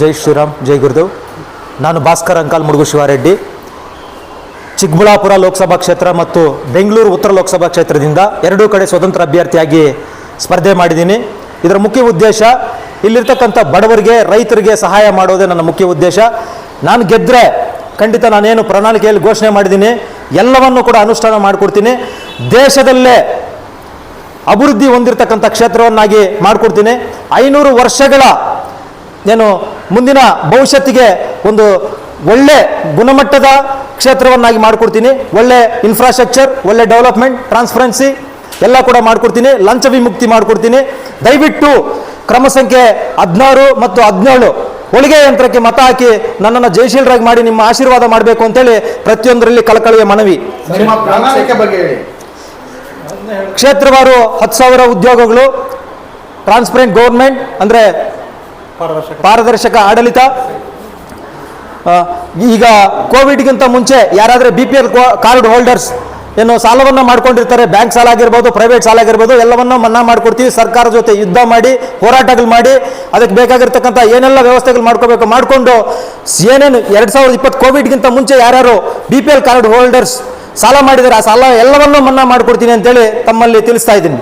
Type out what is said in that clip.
ಜೈ ಶ್ರೀರಾಮ್, ಜೈ ಗುರುದೇವ್. ನಾನು ಭಾಸ್ಕರ್ ಅಂಕಾಲ್ ಮುಡುಗು ಶಿವಾರೆಡ್ಡಿ, ಚಿಕ್ಕಬಳ್ಳಾಪುರ ಲೋಕಸಭಾ ಕ್ಷೇತ್ರ ಮತ್ತು ಬೆಂಗಳೂರು ಉತ್ತರ ಲೋಕಸಭಾ ಕ್ಷೇತ್ರದಿಂದ ಎರಡೂ ಕಡೆ ಸ್ವತಂತ್ರ ಅಭ್ಯರ್ಥಿಯಾಗಿ ಸ್ಪರ್ಧೆ ಮಾಡಿದ್ದೀನಿ. ಇದರ ಮುಖ್ಯ ಉದ್ದೇಶ ಇಲ್ಲಿರ್ತಕ್ಕಂಥ ಬಡವರಿಗೆ, ರೈತರಿಗೆ ಸಹಾಯ ಮಾಡೋದೇ ನನ್ನ ಮುಖ್ಯ ಉದ್ದೇಶ. ನಾನು ಗೆದ್ದರೆ ಖಂಡಿತ ನಾನೇನು ಪ್ರಣಾಳಿಕೆಯಲ್ಲಿ ಘೋಷಣೆ ಮಾಡಿದ್ದೀನಿ ಎಲ್ಲವನ್ನು ಕೂಡ ಅನುಷ್ಠಾನ ಮಾಡಿಕೊಡ್ತೀನಿ. ದೇಶದಲ್ಲೇ ಅಭಿವೃದ್ಧಿ ಹೊಂದಿರತಕ್ಕಂಥ ಕ್ಷೇತ್ರವನ್ನಾಗಿ ಮಾಡಿಕೊಡ್ತೀನಿ. 500 ವರ್ಷಗಳ ಏನು ಮುಂದಿನ ಭವಿಷ್ಯತ್ತಿಗೆ ಒಂದು ಒಳ್ಳೆ ಗುಣಮಟ್ಟದ ಕ್ಷೇತ್ರವನ್ನಾಗಿ ಮಾಡಿಕೊಡ್ತೀನಿ. ಒಳ್ಳೆ ಇನ್ಫ್ರಾಸ್ಟ್ರಕ್ಚರ್, ಒಳ್ಳೆ ಡೆವಲಪ್ಮೆಂಟ್, ಟ್ರಾನ್ಸ್ಪರೆನ್ಸಿ ಎಲ್ಲ ಕೂಡ ಮಾಡಿಕೊಡ್ತೀನಿ. ಲಂಚ ವಿಮುಕ್ತಿ ಮಾಡಿಕೊಡ್ತೀನಿ. ದಯವಿಟ್ಟು ಕ್ರಮ ಸಂಖ್ಯೆ 16 ಮತ್ತು 17 ಹೋಳಿಗೆ ಯಂತ್ರಕ್ಕೆ ಮತ ಹಾಕಿ ನನ್ನನ್ನು ಜಯಶೀಲರಾಗಿ ಮಾಡಿ ನಿಮ್ಮ ಆಶೀರ್ವಾದ ಮಾಡಬೇಕು ಅಂತೇಳಿ ಪ್ರತಿಯೊಂದರಲ್ಲಿ ಕಳಕಳಿಯ ಮನವಿ. ಕ್ಷೇತ್ರವಾರು 10,000 ಉದ್ಯೋಗಗಳು, ಟ್ರಾನ್ಸ್ಪರೆಂಟ್ ಗೌರ್ಮೆಂಟ್ ಅಂದರೆ ಪಾರದರ್ಶಕ ಆಡಳಿತ. ಈಗ ಕೋವಿಡ್ಗಿಂತ ಮುಂಚೆ ಯಾರಾದರೆ BPL ಕಾರ್ಡ್ ಹೋಲ್ಡರ್ಸ್ ಏನು ಸಾಲವನ್ನು ಮಾಡ್ಕೊಂಡಿರ್ತಾರೆ, ಬ್ಯಾಂಕ್ ಸಾಲ ಆಗಿರ್ಬೋದು, ಪ್ರೈವೇಟ್ ಸಾಲ ಆಗಿರ್ಬೋದು, ಎಲ್ಲವನ್ನೂ ಮನ್ನಾ ಮಾಡಿಕೊಡ್ತೀವಿ. ಸರ್ಕಾರದ ಜೊತೆ ಯುದ್ಧ ಮಾಡಿ, ಹೋರಾಟಗಳು ಮಾಡಿ, ಅದಕ್ಕೆ ಬೇಕಾಗಿರ್ತಕ್ಕಂಥ ಏನೆಲ್ಲ ವ್ಯವಸ್ಥೆಗಳು ಮಾಡ್ಕೋಬೇಕು ಮಾಡಿಕೊಂಡು ಏನೇನು 2020 ಕೋವಿಡ್ಗಿಂತ ಮುಂಚೆ ಯಾರ್ಯಾರು BPL ಕಾರ್ಡ್ ಹೋಲ್ಡರ್ಸ್ ಸಾಲ ಮಾಡಿದರೆ ಆ ಸಾಲ ಎಲ್ಲವನ್ನೂ ಮನ್ನಾ ಮಾಡಿಕೊಡ್ತೀನಿ ಅಂತೇಳಿ ತಮ್ಮಲ್ಲಿ ತಿಳಿಸ್ತಾ ಇದ್ದೀನಿ.